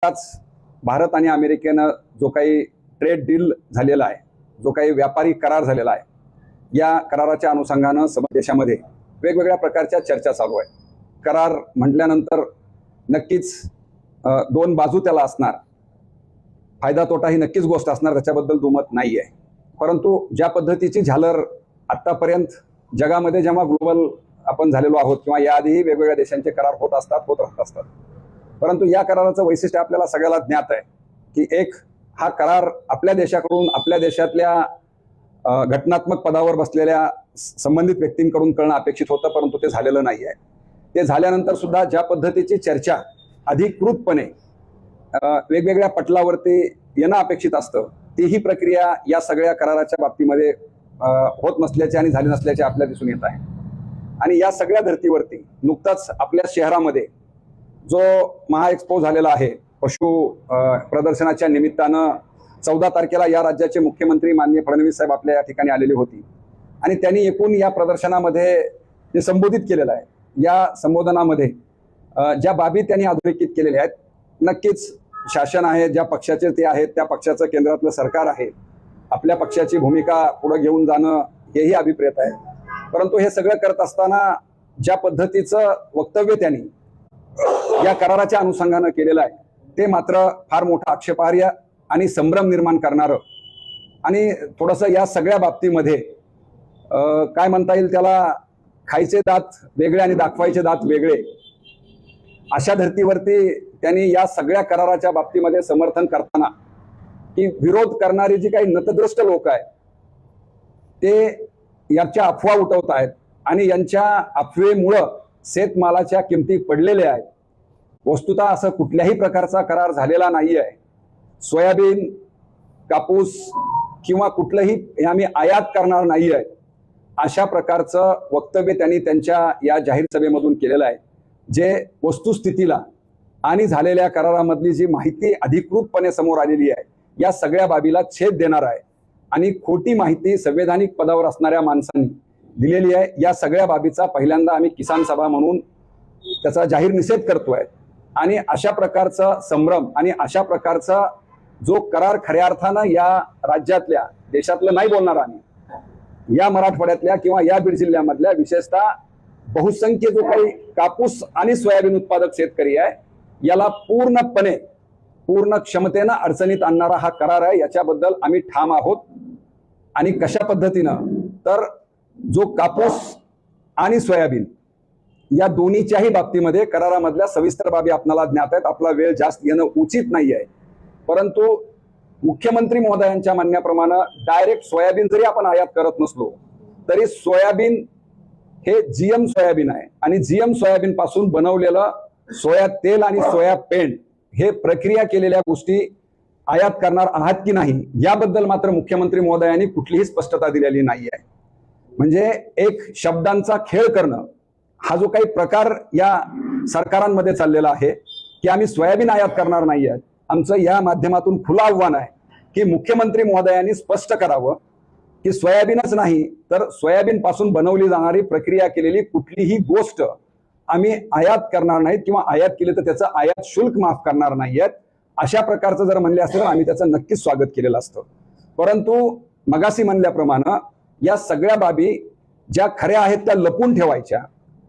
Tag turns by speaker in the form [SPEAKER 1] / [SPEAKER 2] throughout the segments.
[SPEAKER 1] नुकताच भारत आणि अमेरिकेनं जो काही ट्रेड डील झालेला आहे, जो काही व्यापारी करार झालेला आहे, या कराराच्या अनुषंगानं देशामध्ये वेगवेगळ्या प्रकारच्या चर्चा चालू आहे. करार म्हटल्यानंतर नक्कीच दोन बाजू त्याला असणार, फायदा तोटा ही नक्कीच गोष्ट असणार, त्याच्याबद्दल दुमत नाही आहे. परंतु ज्या पद्धतीची झालर आतापर्यंत जगामध्ये जेव्हा ग्लोबल आपण झालेलो आहोत किंवा याआधीही वेगवेगळ्या देशांचे करार होत राहत असतात, परंतु या कराराचं वैशिष्ट्य आपल्याला सगळ्याला ज्ञात आहे की एक हा करार आपल्या देशाकडून आपल्या देशातल्या घटनात्मक पदावर बसलेल्या संबंधित व्यक्तींकडून करणं अपेक्षित होतं, परंतु ते झालेलं नाही आहे. ते झाल्यानंतर सुद्धा ज्या पद्धतीची चर्चा अधिकृतपणे वेगवेगळ्या पटलावरती येणं अपेक्षित असतं, तीही प्रक्रिया या सगळ्या कराराच्या बाबतीमध्ये होत नसल्याचे आणि झाली नसल्याचे आपल्याला दिसून येत आहे. आणि या सगळ्या धर्तीवरती नुकताच आपल्या शहरामध्ये जो महा एक्सपो झालेला आहे पशु प्रदर्शनाच्या निमित्तानं 14 तारखेला या राज्याचे मुख्यमंत्री माननीय फडणवीस साहेब आपल्या या ठिकाणी आलेले होते आणि त्यांनी एकूण या प्रदर्शनामध्ये जे संबोधित केलेलं आहे, या संबोधनामध्ये ज्या बाबी त्यांनी अधोरेखित केलेल्या आहेत, नक्कीच शासन आहे, ज्या पक्षाचे ते आहेत, त्या पक्षाचं केंद्रातलं सरकार आहे, आपल्या पक्षाची भूमिका पुढे घेऊन जाणं हेही अभिप्रेत आहे. परंतु हे सगळं करत असताना ज्या पद्धतीचं वक्तव्य त्यांनी या कराराच्या अनुषंगानं केलेलं आहे, ते मात्र फार मोठा आक्षेपार्ह आणि संभ्रम निर्माण करणारं आणि थोडंसं या सगळ्या बाबतीमध्ये काय म्हणता येईल त्याला, खायचे दात वेगळे आणि दाखवायचे दात वेगळे, अशा धर्तीवरती त्यांनी या सगळ्या कराराच्या बाबतीमध्ये समर्थन करताना की विरोध करणारी जी काही नतद्रष्ट लोक आहेत ते याच्या अफवा उठवत आहेत आणि यांच्या अफवेमुळं शेतमालाच्या किमती पडलेल्या आहेत. वस्तुतः असं कुठल्याही प्रकारचा करार झालेला नाही आहे. सोयाबीन, कापूस किंवा कुठलंही आम्ही आयात करणार नाही आहे, अशा प्रकारचं वक्तव्य त्यांनी त्यांच्या या जाहीर सभेमधून केलेलं आहे, जे वस्तुस्थितीला आणि झालेल्या करारामधली जी माहिती अधिकृतपणे समोर आलेली आहे या सगळ्या बाबीला छेद देणार आहे आणि खोटी माहिती संवैधानिक पदावर असणाऱ्या माणसांनी दिलेली आहे. या सगळ्या बाबीचा पहिल्यांदा आम्ही किसान सभा म्हणून त्याचा जाहीर निषेध करतोय आणि अशा प्रकारचा संभ्रम आणि अशा प्रकारचा जो करार खऱ्या अर्थानं या राज्यातल्या, देशातलं नाही बोलणार आम्ही, या मराठवाड्यातल्या किंवा या बीड जिल्ह्यामधल्या विशेषतः बहुसंख्य जो काही कापूस आणि सोयाबीन उत्पादक शेतकरी आहे याला पूर्ण क्षमतेनं अडचणीत आणणारा हा करार आहे. याच्याबद्दल आम्ही ठाम आहोत. आणि कशा पद्धतीनं, तर जो कापूस आणि सोयाबीन या दोन्हीच्याही बाबतीमध्ये करारामधल्या सविस्तर बाबी आपल्याला ज्ञात आहेत. आपला वेळ जास्त येणं उचित नाही आहे, परंतु मुख्यमंत्री महोदयांच्या म्हणण्याप्रमाणे डायरेक्ट सोयाबीन जरी आपण आयात करत नसलो तरी सोयाबीन हे जीएम सोयाबीन आहे आणि जीएम सोयाबीन पासून बनवलेलं सोया तेल आणि सोया पेंट हे प्रक्रिया केलेल्या गोष्टी आयात करणार आहात की नाही याबद्दल मात्र मुख्यमंत्री महोदयांनी कुठलीही स्पष्टता दिलेली नाही आहे. म्हणजे एक शब्दांचा खेळ करणं हा जो काही प्रकार या सरकारांमध्ये चाललेला आहे की आम्ही सोयाबीन आयात करणार नाही आहे, आमचं या माध्यमातून खुलं आव्हान आहे की मुख्यमंत्री महोदयांनी स्पष्ट करावं की सोयाबीनच नाही तर सोयाबीन पासून बनवली जाणारी प्रक्रिया केलेली कुठलीही गोष्ट आम्ही आयात करणार नाहीत किंवा आयात केली तर त्याचं आयात शुल्क माफ करणार नाहीयेत. अशा प्रकारचं जर म्हणले असतं तर आम्ही त्याचं नक्कीच स्वागत केलेलं असतं. परंतु मगासी म्हणल्याप्रमाणे या सगळ्या बाबी ज्या खऱ्या आहेत त्या लपून ठेवायच्या,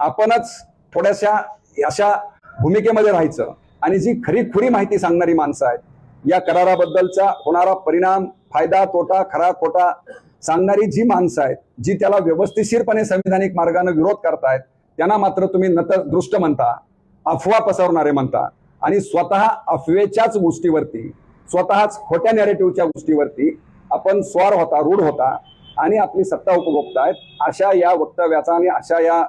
[SPEAKER 1] आपणच थोड्याशा अशा भूमिकेमध्ये राहायचं आणि जी खरी माहिती सांगणारी माणसं आहेत, या कराराबद्दलचा होणारा परिणाम, फायदा तोटा, खरा खोटा सांगणारी जी माणसं आहेत, जी त्याला व्यवस्थितशीरपणे संविधानिक मार्गाने विरोध करतायत, त्यांना मात्र तुम्ही नतदृष्ट म्हणता, अफवा पसरवणारे म्हणता आणि स्वतः अफवेच्याच गोष्टीवरती, स्वतःच खोट्या नॅरेटिव्हच्या गोष्टीवरती आपण स्वार होता, रूढ होता आणि आपली सत्ता उपभोगतायत. अशा या वक्तव्याचा आणि अशा या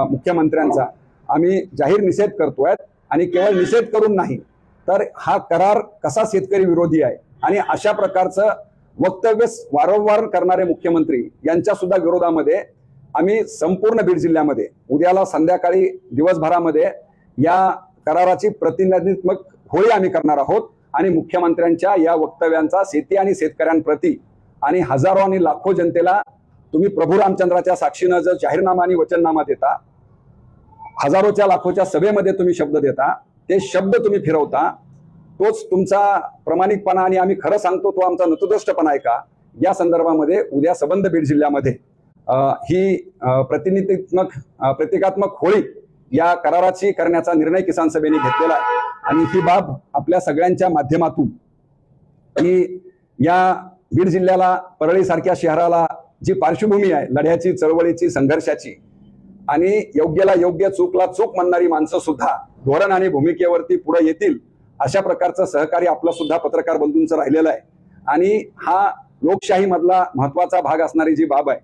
[SPEAKER 1] मुख्यमंत्र्यांचा आम्ही जाहीर निषेध करतोय. आणि केवळ निषेध करून नाही तर हा करार कसा शेतकरी विरोधी आहे आणि अशा प्रकारचं वक्तव्य वारंवार करणारे मुख्यमंत्री यांच्या सुद्धा विरोधामध्ये आम्ही संपूर्ण बीड जिल्ह्यामध्ये उद्याला संध्याकाळी दिवसभरामध्ये या कराराची प्रतिनिधित्मक होळी आम्ही करणार आहोत आणि मुख्यमंत्र्यांच्या या वक्तव्यांचा शेती आणि शेतकऱ्यांप्रती आणि हजारो आणि लाखो जनतेला तुम्ही प्रभू रामचंद्राच्या साक्षीनं जर जाहीरनामा आणि वचननामा देता, हजारोच्या लाखोच्या सभेमध्ये तुम्ही शब्द देता, ते शब्द तुम्ही फिरवता तोच तुमचा प्रामाणिकपणा आणि आम्ही खरं सांगतो तो आमचा नतद्रष्टपणा आहे का, या संदर्भामध्ये उद्या सबंध बीड जिल्ह्यामध्ये ही प्रतिकात्मक होळी या कराराची करण्याचा निर्णय किसान सभेने घेतलेला आहे। आणि ही बाब आपल्या सगळ्यांच्या माध्यमातून की या बीड जिल्ह्याला, परळी सारख्या शहराला जी पार्श्वभूमी आहे लढ्याची, चळवळीची, संघर्षाची, आणि योग्यला योग्य, चूकला चूक म्हणणारी माणसं सुद्धा धोरण आणि भूमिकेवरती पुढे येतील अशा प्रकारचं सहकार्य आपलं सुद्धा पत्रकार बंधूंचं राहिलेलं आहे। आणि हा लोकशाही मधला महत्वाचा भाग असणारी जी बाब आहे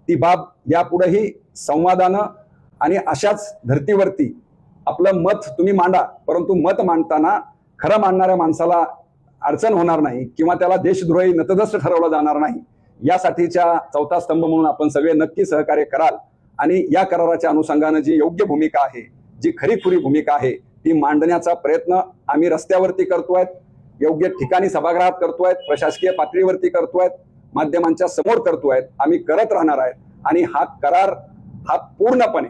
[SPEAKER 1] ती बाब यापुढेही संवादानं आणि अशाच धर्तीवरती आपलं मत तुम्ही मांडा, परंतु मत मांडताना खरं मांडणाऱ्या माणसाला अडचण होणार नाही किंवा त्याला देशद्रोही नतदस्त ठरवलं जाणार नाही, यासाठीच्या चौथा स्तंभ म्हणून आपण सगळे नक्की सहकार्य कराल। आणि या कराराच्या अनुषंगानं जी योग्य भूमिका आहे, जी खरीखुरी भूमिका आहे ती मांडण्याचा प्रयत्न आम्ही रस्त्यावरती करतोय, योग्य ठिकाणी सभागृहात करतोय, प्रशासकीय पातळीवरती करतोय, माध्यमांच्या समोर करतोय, आम्ही करत राहणार आहेत। आणि हा करार हा पूर्णपणे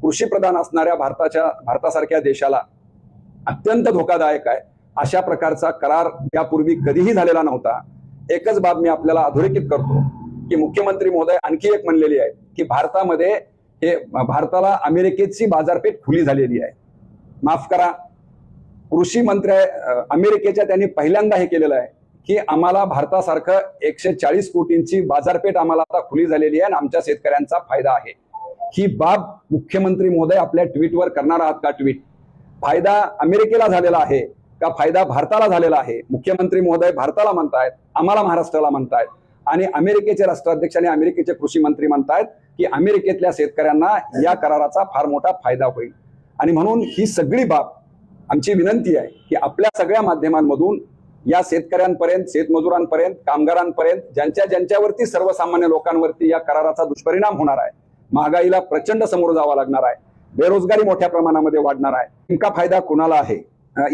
[SPEAKER 1] कृषी प्रधान असणाऱ्या भारतासारख्या देशाला अत्यंत धोकादायक आहे। अशा प्रकारचा करार यापूर्वी कधीही झालेला नव्हता। एकच बाब मी आपल्याला अधोरेखित करतो की मुख्यमंत्री महोदय आणखी एक म्हणलेली आहे की भारतामध्ये भारताला अमेरिकेची बाजारपेठ खुली झालेली आहे। माफ करा, कृषी मंत्री अमेरिकेच्या त्यांनी पहिल्यांदा हे केलेलं आहे की आम्हाला भारतासारखं 140 कोटींची बाजारपेठ आम्हाला आता खुली झालेली आहे आणि आमच्या शेतकऱ्यांचा फायदा आहे। ही बाब मुख्यमंत्री महोदय आपल्या ट्विटवर करणार आहात का? ट्विट फायदा अमेरिकेला झालेला आहे का फायदा भारताला झालेला आहे? मुख्यमंत्री महोदय भारताला म्हणतायत, आम्हाला महाराष्ट्राला म्हणतायत, आणि अमेरिकेचे राष्ट्राध्यक्ष आणि अमेरिकेचे कृषी मंत्री म्हणतायत की अमेरिकेतल्या शेतकऱ्यांना या कराराचा फार मोठा फायदा होईल। आणि म्हणून ही सगळी बाब आमची विनंती आहे की आपल्या सगळ्या माध्यमांमधून या शेतकऱ्यांपर्यंत, शेतमजुरांपर्यंत, कामगारांपर्यंत, ज्यांच्यावरती सर्वसामान्य लोकांवरती या कराराचा दुष्परिणाम होणार आहे, महागाईला प्रचंड समोर जावं लागणार आहे, बेरोजगारी मोठ्या प्रमाणामध्ये वाढणार आहे, नेमका फायदा कुणाला आहे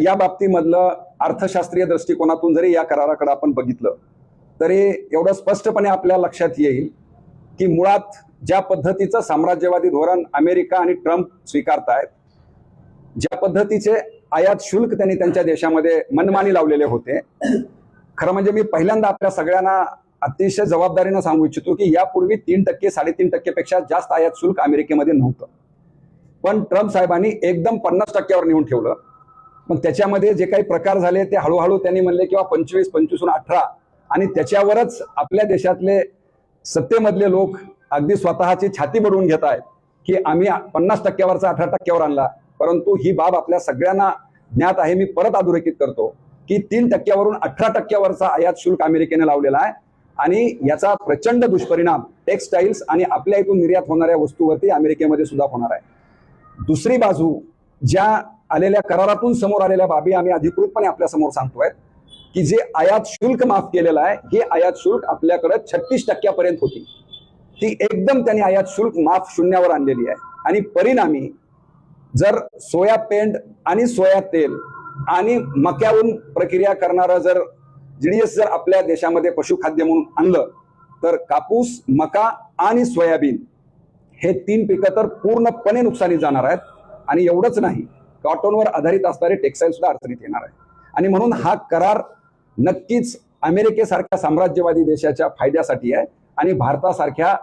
[SPEAKER 1] या बाबतीमधलं अर्थशास्त्रीय दृष्टिकोनातून जरी या कराराकडे आपण बघितलं तरी एवढं स्पष्टपणे आपल्या लक्षात येईल की मुळात ज्या पद्धतीचं साम्राज्यवादी धोरण अमेरिका आणि ट्रम्प स्वीकारतायत, ज्या पद्धतीचे आयात शुल्क त्यांनी त्यांच्या देशामध्ये मनमानी लावलेले होते, खरं म्हणजे मी पहिल्यांदा आपल्या सगळ्यांना अतिशय जबाबदारीनं सांगू इच्छितो की यापूर्वी 3%, 3.5% पेक्षा जास्त आयात शुल्क अमेरिकेमध्ये नव्हतं, पण ट्रम्प साहेबांनी एकदम 50%वर नेऊन ठेवलं। मग त्याच्यामध्ये जे काही प्रकार झाले ते हळूहळू त्यांनी म्हणले किंवा 25, 25 18, आणि त्याच्यावरच आपल्या देशातले सत्तेमधले लोक अगदी स्वतःची छाती बडवून घेत आहेत की आम्ही 50%वरचा 18%वर आणला। परंतु ही बाब आपल्या सगळ्यांना ज्ञात आहे। मी परत अधोरेखित करतो की 3%वरून 18%वरचा आयात शुल्क अमेरिकेने लावलेला आहे आणि याचा प्रचंड दुष्परिणाम टेक्सटाईल्स आणि आपल्या इथून निर्यात होणाऱ्या वस्तूवरती अमेरिकेमध्ये सुद्धा होणार आहे। दुसरी बाजू ज्या आलेल्या करारातून समोर आलेल्या बाबी आम्ही अधिकृतपणे आपल्या समोर सांगतोय की जे आयात शुल्क माफ केलेलं आहे, हे आयात शुल्क आपल्याकडे 36% होती, ती एकदम त्यांनी आयात शुल्क माफ शून्यावर आणलेली आहे। आणि परिणामी जर सोया पेंड आणि सोया तेल आणि मक्याहून प्रक्रिया करणारं जर जीडीएस जर आपल्या देशामध्ये पशुखाद्य म्हणून आणलं तर कापूस, मका आणि सोयाबीन हे 3 पिकं तर पूर्णपणे नुकसानी जाणार आहेत। आणि एवढंच नाही, कॉटनवर आधारित असणारे टेक्सटाईल सुद्धा अडचणीत येणार आहे। आणि म्हणून हा करार नक्कीच अमेरिकेसारख्या साम्राज्यवादी देशाच्या फायद्यासाठी आहे आणि भारतासारख्या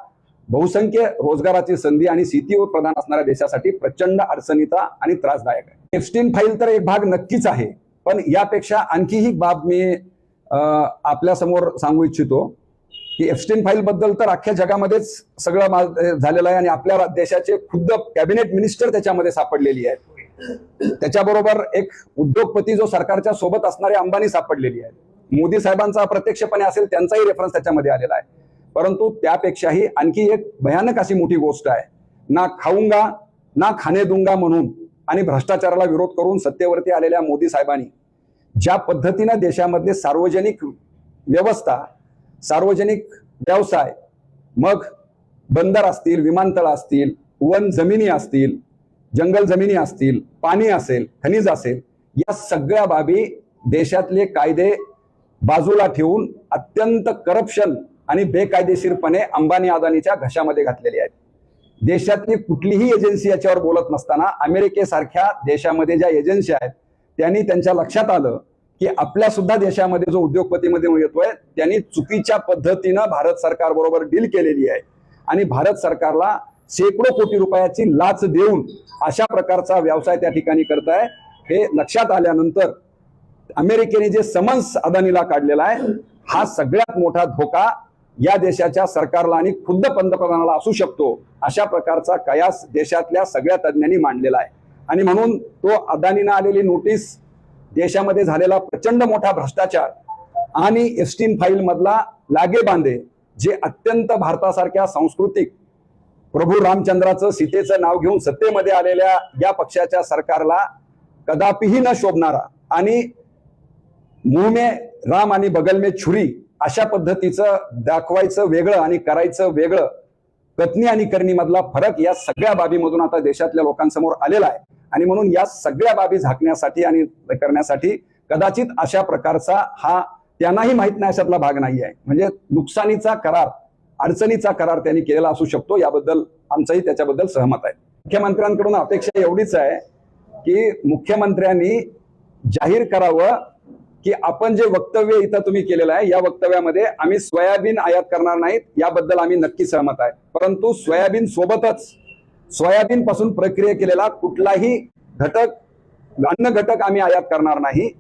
[SPEAKER 1] बहुसंख्य रोजगाराची संधी आणि शेतीवर प्रधान असणाऱ्या देशासाठी प्रचंड अडचणीचा आणि त्रासदायक आहे। एप्स्टीन फाईल तर एक भाग नक्कीच आहे, पण यापेक्षा आणखी ही बाब मी आपल्या समोर सांगू इच्छितो की एप्स्टीन फाईल बद्दल तर अख्ख्या जगामध्येच सगळं झालेलं आहे आणि आपल्या देशाचे खुद्द कॅबिनेट मिनिस्टर त्याच्यामध्ये सापडलेली आहेत। त्याच्याबरोबर एक उद्योगपती जो सरकारच्या सोबत असणारे अंबानी सापडलेली आहे। मोदी साहेबांचा अप्रत्यक्षपणे असेल त्यांचाही रेफरन्स त्याच्यामध्ये आलेला आहे। परंतु त्यापेक्षाही आणखी एक भयानक अशी मोठी गोष्ट आहे, ना खाऊंगा ना खाने दूंगा म्हणून आणि भ्रष्टाचाराला विरोध करून सत्तेवरती आलेल्या मोदी साहेबांनी ज्या पद्धतीने देशामधले सार्वजनिक व्यवस्था, सार्वजनिक व्यवसाय, मग बंदर असतील, विमानतळ असतील, वन जमिनी असतील, जंगल जमिनी असतील, पाणी असेल, खनिज असेल, या सगळ्या बाबी देशातले कायदे बाजूला ठेवून अत्यंत करप्शन आणि बेकायदेशीरपणे अंबानी अदानीच्या घशामध्ये घातलेली आहेत। देशातली कुठलीही एजन्सी याच्यावर बोलत नसताना अमेरिकेसारख्या देशामध्ये ज्या एजन्सी आहेत त्यांनी त्यांच्या लक्षात आलं की आपल्या सुद्धा देशामध्ये जो उद्योगपतीमध्ये येतोय त्यांनी चुकीच्या पद्धतीनं भारत सरकार बरोबर डील केलेली आहे आणि भारत सरकारला शेकडो कोटी रुपयाची लाच देऊन अशा प्रकारचा व्यवसाय त्या ठिकाणी करताय। हे लक्षात आल्यानंतर अमेरिकेने जे समन्स अदानीला काढलेला आहे हा सगळ्यात मोठा धोका या देशाच्या सरकारला आणि खुद्द पंतप्रधानाला असू शकतो अशा प्रकारचा कयास देशातल्या सगळ्या तज्ञांनी मांडलेला आहे। आणि म्हणून तो अदानीनं आलेली नोटीस, देशामध्ये झालेला प्रचंड मोठा भ्रष्टाचार आणि एस्टीन फाईल मधला लागेबांधे जे अत्यंत भारतासारख्या सांस्कृतिक प्रभू रामचंद्राचं सीतेचं नाव घेऊन सत्तेमध्ये आलेल्या या पक्षाच्या सरकारला कदापिही न शोभणारा आणि मुंह में राम आणि बगल में छुरी अशा पद्धतीचं दाखवायचं वेगळं आणि करायचं वेगळं, कथनी आणि करणी मधला फरक या सगळ्या बाबीमधून आता देशातल्या लोकांसमोर आलेला आहे। आणि म्हणून या सगळ्या बाबी झाकण्यासाठी आणि करण्यासाठी कदाचित अशा प्रकारचा हा त्यांनाही माहित नाही अशातला भाग नाही आहे, म्हणजे नुकसानीचा करार, अडचणीचा करार त्यांनी केलेला असू शकतो। याबद्दल आमचंही त्याच्याबद्दल सहमत आहे। मुख्यमंत्र्यांकडून अपेक्षा एवढीच आहे की मुख्यमंत्र्यांनी जाहीर करावं की आपण जे वक्तव्य इथं तुम्ही केलेलं आहे या वक्तव्यामध्ये आम्ही सोयाबीन आयात करणार नाहीत याबद्दल आम्ही नक्की सहमत आहे, परंतु सोयाबीन सोबतच सोयाबीन पासून प्रक्रिया केलेला कुठलाही घटक, अन्न घटक आम्ही आयात करणार नाही,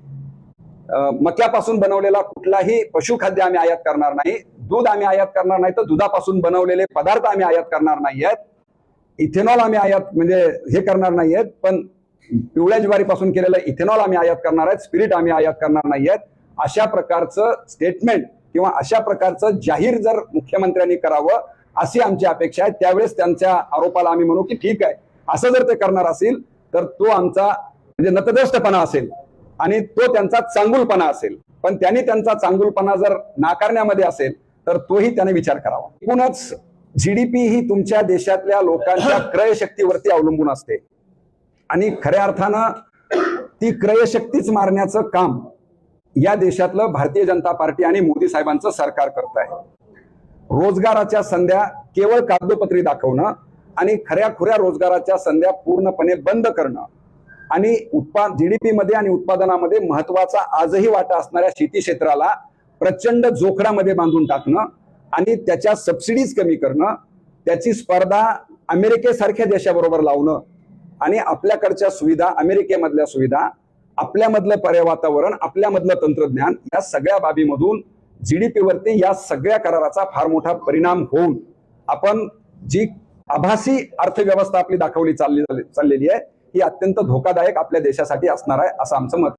[SPEAKER 1] मक्यापासून बनवलेला कुठलाही पशुखाद्य आम्ही आयात करणार नाही, दूध आम्ही आयात करणार नाही, तर दुधापासून बनवलेले पदार्थ आम्ही आयात करणार नाही आहेत, इथेनॉल आम्ही आयात म्हणजे हे करणार नाही आहेत, पण पिवळ्या ज्वारीपासून केलेलं इथेनॉल आम्ही आयात करणार आहेत, स्पिरिट आम्ही आयात करणार नाही आहेत। अशा प्रकारचं स्टेटमेंट किंवा अशा प्रकारचं जाहीर जर मुख्यमंत्र्यांनी करावं अशी आमची अपेक्षा आहे। त्यावेळेस त्यांच्या आरोपाला आम्ही म्हणू की ठीक आहे, असं जर ते करणार असेल तर तो आमचा म्हणजे नतद्रष्टपणा असेल आणि तो त्यांचा चांगुलपणा असेल, पण त्यांनी त्यांचा चांगुलपणा जर नाकारण्यामध्ये असेल तर तोही त्याने विचार करावा। एकूणच जीडीपी ही तुमच्या देशातल्या लोकांच्या क्रयशक्तीवरती अवलंबून असते आणि खऱ्या अर्थानं ती क्रयशक्तीच मारण्याचं काम या देशातलं भारतीय जनता पार्टी आणि मोदी साहेबांचं सरकार करत आहे। रोजगाराच्या संध्या केवळ कागदोपत्री दाखवणं आणि खऱ्याखुऱ्या रोजगाराच्या संध्या पूर्णपणे बंद करणं आणि जीडीपी मध्ये आणि उत्पादनामध्ये महत्वाचा आजही वाटा असणाऱ्या शेती क्षेत्राला प्रचंड जोखडामध्ये बांधून टाकणं आणि त्याच्या सबसिडीज कमी करणं, त्याची स्पर्धा अमेरिकेसारख्या देशाबरोबर लावणं आणि आपल्याकडच्या सुविधा, अमेरिकेमधल्या सुविधा, आपल्यामधलं पर्यावरण वातावरण, आपल्यामधलं तंत्रज्ञान या सगळ्या बाबीमधून जीडीपी वरती या सगळ्या कराराचा फार मोठा परिणाम होऊन आपण जी आभासी अर्थव्यवस्था आपली दाखवली चाललेली आहे ही अत्यंत धोकादायक आपल्या देशासाठी असणार आहे असं आमचं मत।